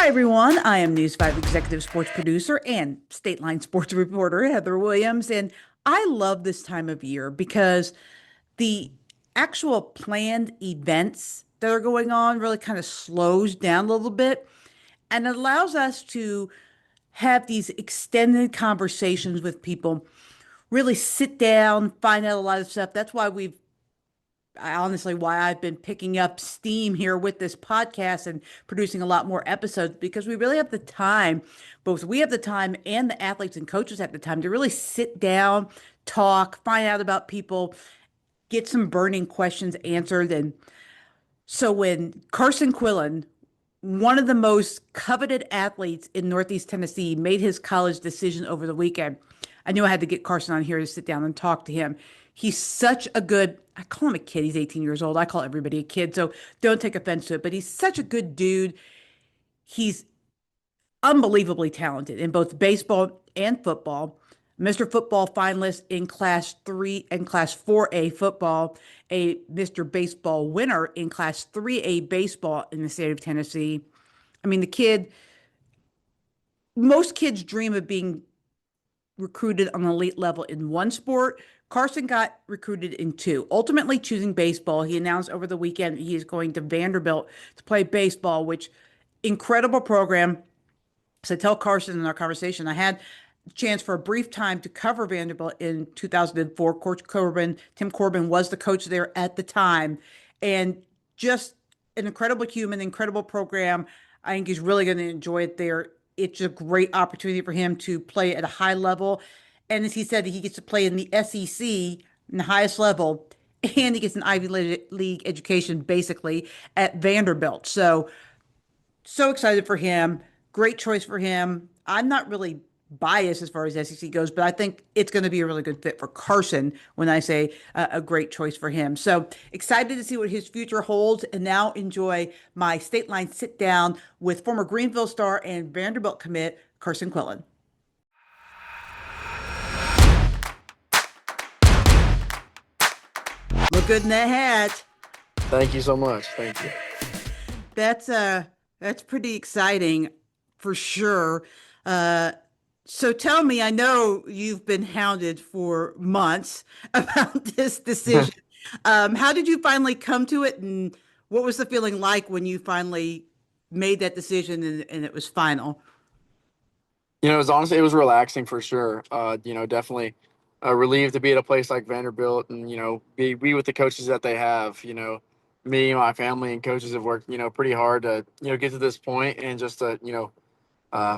Hi, everyone. I am News 5 executive sports producer and Stateline sports reporter Heather Williams. And I love this time of year because the actual planned events that are going on really kind of slows down a little bit and it allows us to have these extended conversations with people, really sit down, find out a lot of stuff. That's why honestly why I've been picking up steam here with this podcast and producing a lot more episodes because we really have the time, both we have the time and the athletes and coaches have the time to really sit down, talk, find out about people, get some burning questions answered. And so when Carson Quillen, one of the most coveted athletes in Northeast Tennessee, made his college decision over the weekend, I knew I had to get Carson on here to sit down and talk to him. He's such a good, I call him a kid. He's 18 years old. I call everybody a kid, so don't take offense to it. But he's such a good dude. He's unbelievably talented in both baseball and football. Mr. Football finalist in Class 3 and Class 4A football, a Mr. Baseball winner in Class 3A baseball in the state of Tennessee. I mean, most kids dream of being recruited on an elite level in one sport. Carson got recruited in two, ultimately choosing baseball. He announced over the weekend he is going to Vanderbilt to play baseball, which incredible program. So I tell Carson in our conversation, I had a chance for a brief time to cover Vanderbilt in 2004. Tim Corbin was the coach there at the time, and just an incredible human, incredible program. I think he's really going to enjoy it there. It's a great opportunity for him to play at a high level. And as he said, he gets to play in the SEC in the highest level, and he gets an Ivy League education basically at Vanderbilt. So excited for him. Great choice for him. I'm not really biased as far as SEC goes, but I think it's going to be a really good fit for Carson when I say a great choice for him. So excited to see what his future holds and now enjoy my Stateline sit down with former Greeneville star and Vanderbilt commit, Carson Quillen. Look good in that hat. Thank you so much. Thank you. That's pretty exciting for sure. So tell me, I know you've been hounded for months about this decision. How did you finally come to it, and what was the feeling like when you finally made that decision and it was final? It was relaxing for sure. Definitely relieved to be at a place like Vanderbilt and, be with the coaches that they have. Me and my family and coaches have worked, pretty hard to, get to this point and just to,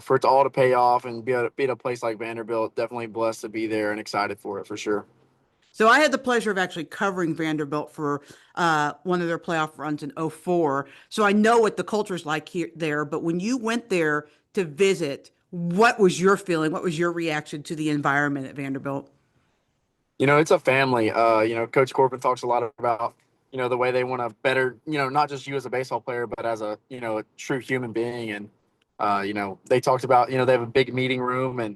for it to all to pay off and be at a place like Vanderbilt. Definitely blessed to be there and excited for it for sure. So I had the pleasure of actually covering Vanderbilt for one of their playoff runs in '04. So I know what the culture is like there. But when you went there to visit, what was your feeling? What was your reaction to the environment at Vanderbilt? It's a family. Coach Corbin talks a lot about, the way they want to better, not just you as a baseball player, but as a, a true human being. And, they talked about, they have a big meeting room and,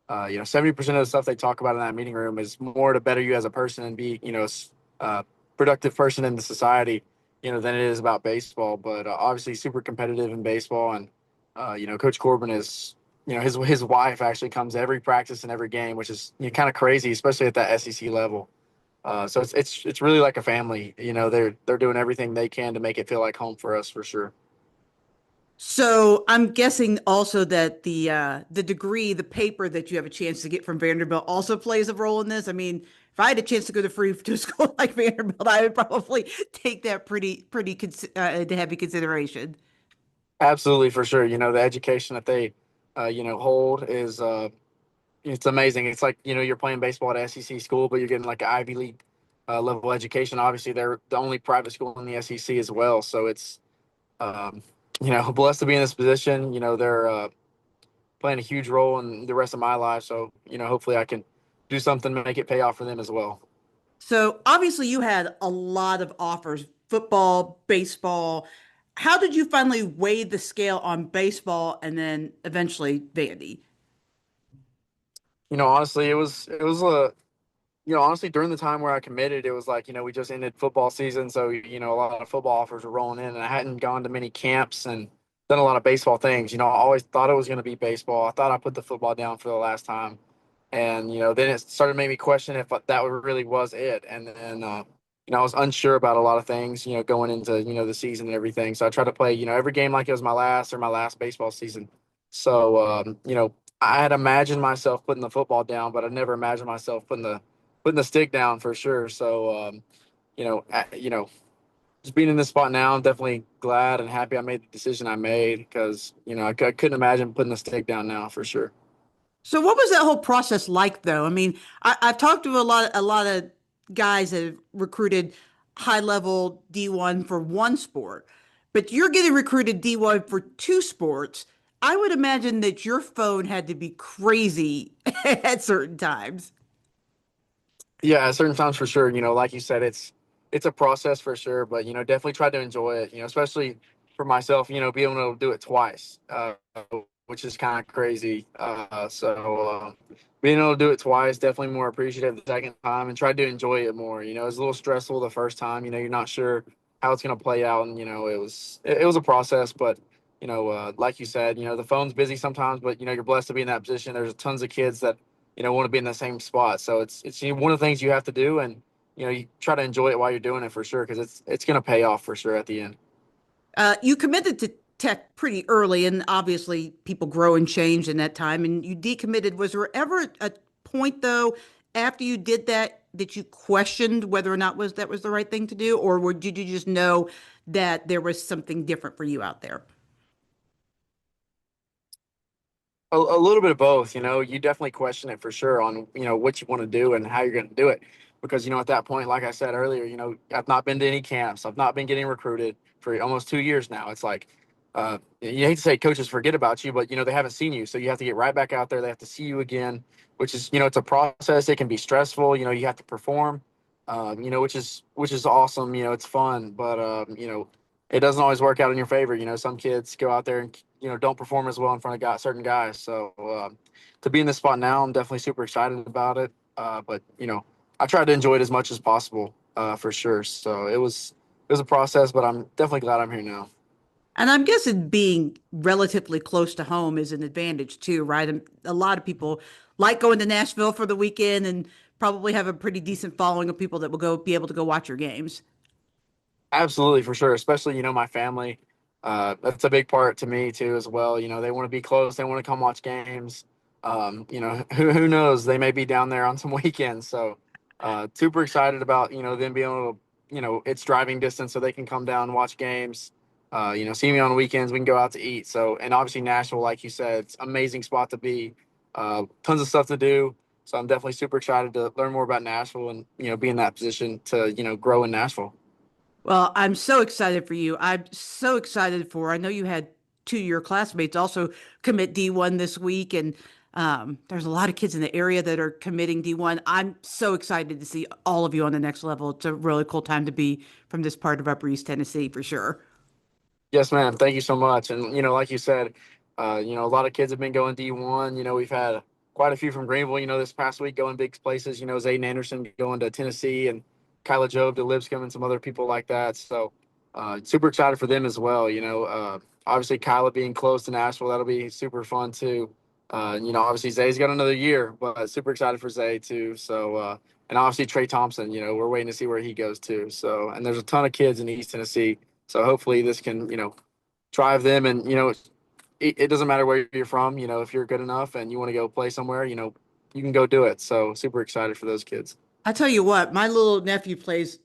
70% of the stuff they talk about in that meeting room is more to better you as a person and be, productive person in the society, than it is about baseball. But obviously super competitive in baseball. And, Coach Corbin is, his wife actually comes to every practice and every game, which is kind of crazy, especially at that SEC level. So it's really like a family. They're doing everything they can to make it feel like home for us for sure. So I'm guessing also that the degree, the paper that you have a chance to get from Vanderbilt also plays a role in this. I mean, if I had a chance to go to a school like Vanderbilt, I would probably take that into heavy consideration. Absolutely, for sure. The education that they, hold is it's amazing. It's like you're playing baseball at SEC school, but you're getting like an Ivy League level education. Obviously, they're the only private school in the SEC as well, so it's um, blessed to be in this position. They're playing a huge role in the rest of my life. So hopefully, I can do something to make it pay off for them as well. So obviously you had a lot of offers, football, baseball. How did you finally weigh the scale on baseball and then eventually Vandy? Honestly, it was a honestly, during the time where I committed, it was like, we just ended football season. So, a lot of football offers were rolling in and I hadn't gone to many camps and done a lot of baseball things. I always thought it was going to be baseball. I thought I put the football down for the last time, and then it started to make me question if that really was it. And then I was unsure about a lot of things, going into the season and everything. So I tried to play every game like it was my last baseball season. So I had imagined myself putting the football down, but I never imagined myself putting the stick down for sure. So you know, just being in this spot now, I'm definitely glad and happy I made the decision I made because I couldn't imagine putting the stick down now for sure. So what was that whole process like though? I mean, I've talked to a lot of guys that have recruited high level D1 for one sport, but you're getting recruited D1 for two sports. I would imagine that your phone had to be crazy at certain times. Yeah, at certain times for sure. Like you said, it's a process for sure, but definitely try to enjoy it. Especially for myself, being able to do it twice, which is kind of crazy. Being able to do it twice, definitely more appreciative the second time, and try to enjoy it more. It's a little stressful the first time. You're not sure how it's gonna play out, and it was a process, but. Like you said, the phone's busy sometimes, but you're blessed to be in that position. There's tons of kids that want to be in the same spot. So it's one of the things you have to do, and you try to enjoy it while you're doing it for sure, because it's going to pay off for sure at the end. You committed to tech pretty early, and obviously people grow and change in that time, and you decommitted. Was there ever a point though after you did that that you questioned whether or not that was the right thing to do, or did you just know that there was something different for you out there? A little bit of both. You definitely question it for sure on what you want to do and how you're going to do it, because at that point, like I said earlier, I've not been to any camps. I've not been getting recruited for almost 2 years now. It's like you hate to say coaches forget about you, but they haven't seen you, so you have to get right back out there. They have to see you again, which is it's a process. It can be stressful. You have to perform, which is awesome. It's fun, but it doesn't always work out in your favor. Some kids go out there and don't perform as well in front of certain guys. So to be in this spot now, I'm definitely super excited about it. But I tried to enjoy it as much as possible for sure. So it was a process, but I'm definitely glad I'm here now. And I'm guessing being relatively close to home is an advantage too, right? And a lot of people like going to Nashville for the weekend and probably have a pretty decent following of people that will go be able to go watch your games. Absolutely, for sure. Especially, my family. That's a big part to me too, as well. They want to be close. They want to come watch games. Who knows? They may be down there on some weekends. So, super excited about them being able to it's driving distance, so they can come down and watch games. See me on weekends. We can go out to eat. So, and obviously Nashville, like you said, it's an amazing spot to be. Tons of stuff to do. So I'm definitely super excited to learn more about Nashville and be in that position to grow in Nashville. Well, I'm so excited for you. I'm so excited for, I know you had two of your classmates also commit D1 this week, and there's a lot of kids in the area that are committing D1. I'm so excited to see all of you on the next level. It's a really cool time to be from this part of Upper East Tennessee for sure. Yes, ma'am. Thank you so much. And like you said, a lot of kids have been going D1. We've had quite a few from Greeneville. This past week going big places. Zayden Anderson going to Tennessee, and Kyla Jobe to Lipscomb, and some other people like that. So super excited for them as well. Obviously Kyla being close to Nashville, that'll be super fun too. Obviously Zay's got another year, but super excited for Zay too. So and obviously Trey Thompson. We're waiting to see where he goes too. So, and there's a ton of kids in East Tennessee. So hopefully this can, drive them. And, it doesn't matter where you're from, if you're good enough and you want to go play somewhere, you can go do it. So super excited for those kids. I tell you what, my little nephew plays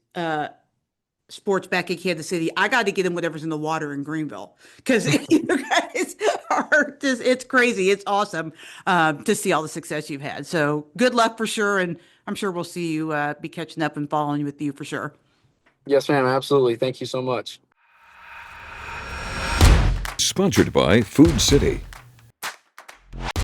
sports back in Kansas City. I got to get him whatever's in the water in Greenville because you guys are just, it's crazy. It's awesome to see all the success you've had. So good luck for sure. And I'm sure we'll see you be catching up and following with you for sure. Yes, ma'am. Absolutely. Thank you so much. Sponsored by Food City.